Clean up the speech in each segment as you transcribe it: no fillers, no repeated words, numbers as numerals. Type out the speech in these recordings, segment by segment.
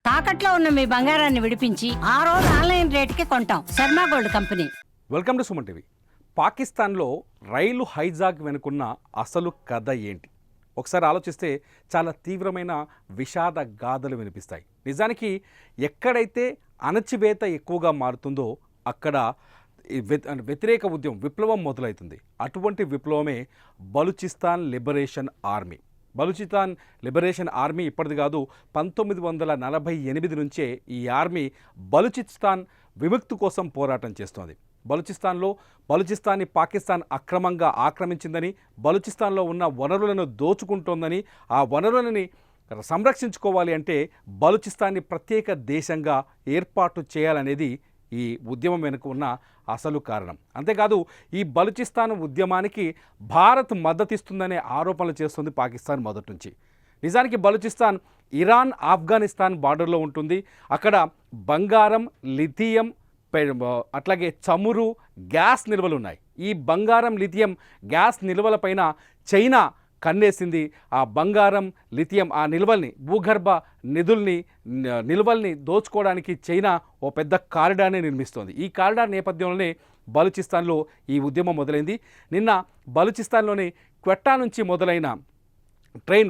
తాకట్లో ఉన్న మీ బంగారాన్ని విడిపించి ఆ రోజు ఆన్లైన్ రేటుకి కొంటాం. Sharma gold company. Welcome to Suman TV. పాకిస్తాన్లో రైలు హైజాక్ వెనుకున్న అసలు కథ ఏంటి? ఒకసారి ఆలోచిస్తే చాలా తీవ్రమైన విషాద గాథలు వినిపిస్తాయి. నిజానికి ఎక్కడైతే అణచివేత ఎక్కువగా మారుతుందో అక్కడ వ్యతిరేక ఉద్యమం విప్లవం మొదలవుతుంది. అటువంటి విప్లవమే Balochistan liberation army. Balochistan liberation army ఇప్పటిది కాదు, 1948 నుంచే ఈ ఆర్మీ బలూచిస్తాన్ విముక్తి కోసం పోరాటం చేస్తోంది. బలూచిస్తాన్ని పాకిస్తాన్ అక్రమంగా ఆక్రమించిందని, బలూచిస్తాన్లో ఉన్న వనరులను దోచుకుంటోందని, ఆ వనరులని సంరక్షించుకోవాలి అంటే బలూచిస్తాన్ని ప్రత్యేక దేశంగా ఏర్పాటు చేయాలనేది ఈ ఉద్యమం వెనుక ఉన్న అసలు కారణం. అంతేకాదు ఈ బలూచిస్తాన్ ఉద్యమానికి భారత్ మద్దతిస్తుందనే ఆరోపణలు చేస్తుంది పాకిస్తాన్ మొదటి నుంచి. నిజానికి బలూచిస్తాన్ ఇరాన్ ఆఫ్ఘనిస్తాన్ బార్డర్లో ఉంటుంది. అక్కడ బంగారం, లిథియం, అట్లాగే చమురు, గ్యాస్ నిల్వలు ఉన్నాయి. ఈ బంగారం, లిథియం, గ్యాస్ నిల్వలపైన చైనా కన్నేసింది. ఆ బంగారం, లిథియం, ఆ నిల్వల్ని, భూగర్భ నిల్వల్ని దోచుకోవడానికి చైనా ఓ పెద్ద కారిడార్ని నిర్మిస్తోంది. ఈ కారిడార్ నేపథ్యంలోనే బలూచిస్తాన్లో ఈ ఉద్యమం మొదలైంది. నిన్న బలూచిస్తాన్లోని క్వెట్టా నుంచి మొదలైన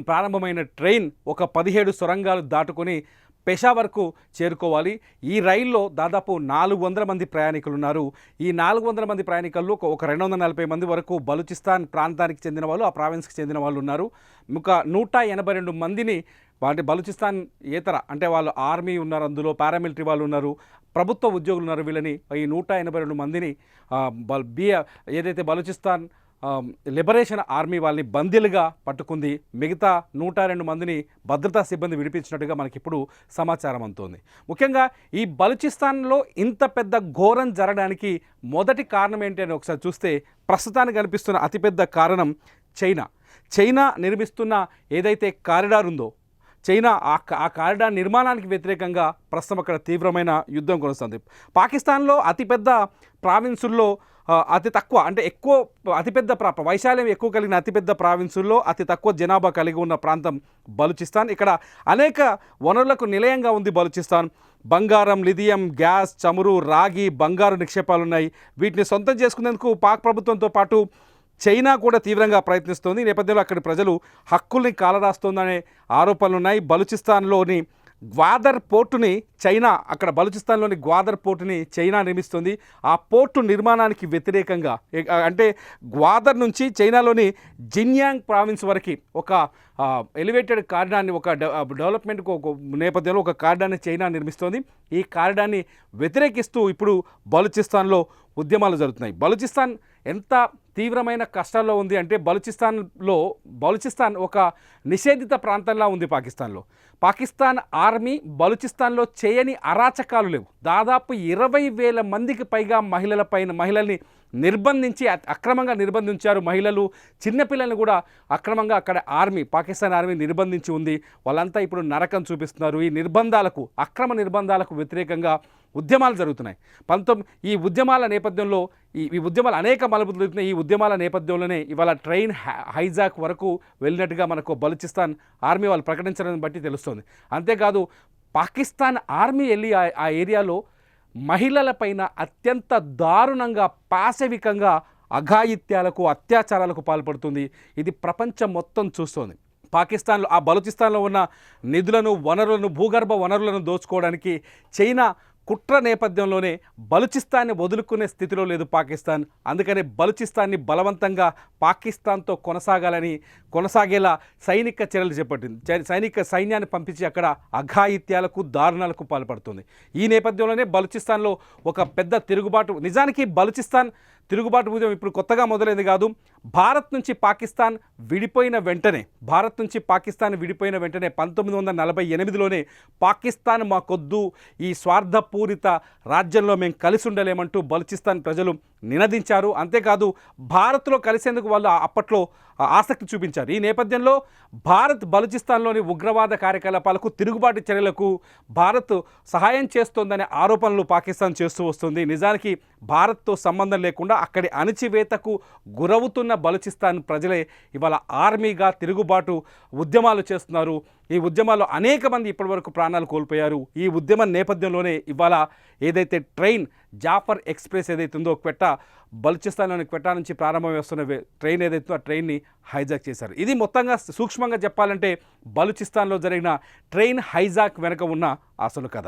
ప్రారంభమైన ట్రైన్ ఒక 17 సొరంగాలు దాటుకొని పెషావర్కు చేరుకోవాలి. ఈ రైల్లో దాదాపు 400 మంది ప్రయాణికులు ఉన్నారు. ఈ 400 మంది ప్రయాణికుల్లో ఒక 240 మంది వరకు బలూచిస్తాన్ ప్రాంతానికి చెందిన వాళ్ళు, ఆ ప్రావిన్స్కి చెందిన వాళ్ళు ఉన్నారు. ఒక 182 మందిని బలూచిస్తాన్ ఏతర అంటే వాళ్ళు ఆర్మీ ఉన్నారు, అందులో పారామిలిటరీ వాళ్ళు ఉన్నారు, ప్రభుత్వ ఉద్యోగులు ఉన్నారు. వీళ్ళని ఈ 182 మందిని ఏదైతే బలూచిస్తాన్ లిబరేషన్ ఆర్మీ వాళ్ళని బందీలుగా పట్టుకుంది. మిగతా 102 మందిని భద్రతా సిబ్బంది విడిపించినట్టుగా మనకి ఇప్పుడు సమాచారం అందుతోంది. ముఖ్యంగా ఈ బలూచిస్తాన్లో ఇంత పెద్ద ఘోరం జరగడానికి మొదటి కారణం ఏంటి అని ఒకసారి చూస్తే ప్రస్తుతానికి కనిపిస్తున్న అతిపెద్ద కారణం చైనా నిర్మిస్తున్న ఏదైతే కారిడార్ ఉందో, చైనా ఆ కారిడార్ నిర్మాణానికి వ్యతిరేకంగా ప్రస్తుతం అక్కడ తీవ్రమైన యుద్ధం కొనసాగుతుంది. పాకిస్తాన్లో అతిపెద్ద ప్రావిన్సుల్లో అతి తక్కువ అంటే అతిపెద్ద వైశాల్యం ఎక్కువ కలిగిన అతిపెద్ద ప్రావిన్సుల్లో అతి తక్కువ జనాభా కలిగి ఉన్న ప్రాంతం బలూచిస్తాన్. ఇక్కడ అనేక వనరులకు నిలయంగా ఉంది బలూచిస్తాన్. బంగారం, లిథియం, గ్యాస్, చమురు, రాగి, బంగారు నిక్షేపాలు ఉన్నాయి. వీటిని సొంతం చేసుకునేందుకు పాక్ ప్రభుత్వంతో పాటు చైనా కూడా తీవ్రంగా ప్రయత్నిస్తోంది. ఈ నేపథ్యంలో అక్కడి ప్రజలు హక్కుల్ని కాలరాస్తోందనే ఆరోపణలు ఉన్నాయి. బలూచిస్తాన్లోని గ్వాదర్ పోర్టుని చైనా, అక్కడ బలూచిస్తాన్లోని గ్వాదర్ పోర్టుని చైనా నిర్మిస్తుంది. ఆ పోర్టు నిర్మాణానికి వ్యతిరేకంగా అంటే గ్వాదర్ నుంచి చైనాలోని జిన్యాంగ్ ప్రావిన్స్ వరకు ఒక ఎలివేటెడ్ కారిడార్ని, ఒక డెవలప్మెంట్కు ఒక నేపథ్యంలో ఒక కారిడార్ని చైనా నిర్మిస్తోంది. ఈ కారిడార్ని వ్యతిరేకిస్తూ ఇప్పుడు బలూచిస్తాన్లో ఉద్యమాలు జరుగుతున్నాయి. బలూచిస్తాన్ ఎంత తీవ్రమైన కష్టాల్లో ఉంది అంటే బలూచిస్తాన్ ఒక నిషేధిత ప్రాంతంలా ఉంది పాకిస్తాన్లో. పాకిస్తాన్ ఆర్మీ బలూచిస్తాన్లో చేయని అరాచకాలు లేవు. దాదాపు 20,000 మందికి పైగా మహిళల్ని నిర్బంధించి అక్రమంగా నిర్బంధించారు. మహిళలు, చిన్నపిల్లల్ని కూడా అక్రమంగా అక్కడ పాకిస్తాన్ ఆర్మీ నిర్బంధించి ఉంది. వాళ్ళంతా ఇప్పుడు నరకం చూపిస్తున్నారు. ఈ అక్రమ నిర్బంధాలకు వ్యతిరేకంగా ఉద్యమాలు జరుగుతున్నాయి. ఈ ఉద్యమాల నేపథ్యంలో ఈ ఉద్యమాలు అనేక మలుపులు జరుగుతున్నాయి. ఈ ఉద్యమాల నేపథ్యంలోనే ఇవాళ ట్రైన్ హైజాక్ వరకు వెళ్ళినట్టుగా మనకు బలూచిస్తాన్ ఆర్మీ వాళ్ళు ప్రకటించడాన్ని బట్టి తెలుస్తుంది. అంతేకాదు పాకిస్తాన్ ఆర్మీ వెళ్ళి ఆ ఏరియాలో మహిళలపైన అత్యంత దారుణంగా, పాశవికంగా అఘాయిత్యాలకు, అత్యాచారాలకు పాల్పడుతుంది. ఇది ప్రపంచం మొత్తం చూస్తోంది. పాకిస్తాన్లో ఆ బలూచిస్తాన్లో ఉన్న నిధులను, భూగర్భ వనరులను దోచుకోవడానికి చైనా కుట్ర నేపథ్యంలోనే బలూచిస్తాన్ని వదులుకునే స్థితిలో లేదు పాకిస్తాన్. అందుకనే బలూచిస్తాన్ని బలవంతంగా పాకిస్తాన్తో కొనసాగేలా సైనిక చర్యలు చేపట్టింది. సైన్యాన్ని పంపించి అక్కడ అఘాయిత్యాలకు, దారుణాలకు పాల్పడుతుంది. ఈ నేపథ్యంలోనే బలూచిస్తాన్లో ఒక పెద్ద తిరుగుబాటు. నిజానికి బలూచిస్తాన్ తిరుగుబాటు ఉద్యమం ఇప్పుడు కొత్తగా మొదలైంది కాదు. భారత్ నుంచి పాకిస్తాన్ విడిపోయిన వెంటనే 1948లోనే పాకిస్తాన్ మాకొద్దు, ఈ స్వార్థపూరిత రాజ్యంలో మేము కలిసి ఉండలేమంటూ బలూచిస్తాన్ ప్రజలు నినదించారు. అంతేకాదు భారత్లో కలిసేందుకు వాళ్ళు అప్పట్లో ఆసక్తి చూపించారు. ఈ నేపథ్యంలో భారత్ బలూచిస్తాన్లోని ఉగ్రవాద కార్యకలాపాలకు, తిరుగుబాటు చర్యలకు భారత్ సహాయం చేస్తోందనే ఆరోపణలు పాకిస్తాన్ చేస్తూ వస్తుంది. నిజానికి భారత్తో సంబంధం లేకుండా అక్కడి అణచివేతకు గురవుతున్న బలూచిస్తాన్ ప్రజలే ఇవాళ ఆర్మీగా తిరుగుబాటు ఉద్యమాలు చేస్తున్నారు. ఈ ఉద్యమాల్లో అనేక మంది ఇప్పటివరకు ప్రాణాలు కోల్పోయారు. ఈ ఉద్యమం నేపథ్యంలోనే ఇవాళ ఏదైతే ట్రైన్ జాఫర్ ఎక్స్ప్రెస్ ఏదైతే ఉందో బలూచిస్తాన్లోని క్వెట్టా నుంచి ప్రారంభం వస్తున్న ట్రైన్ ఏదైతే ఆ ట్రైన్ని హైజాక్ చేశారు. ఇది మొత్తంగా సూక్ష్మంగా చెప్పాలంటే బలూచిస్తాన్లో జరిగిన ట్రైన్ హైజాక్ వెనుక ఉన్న అసలు కథ.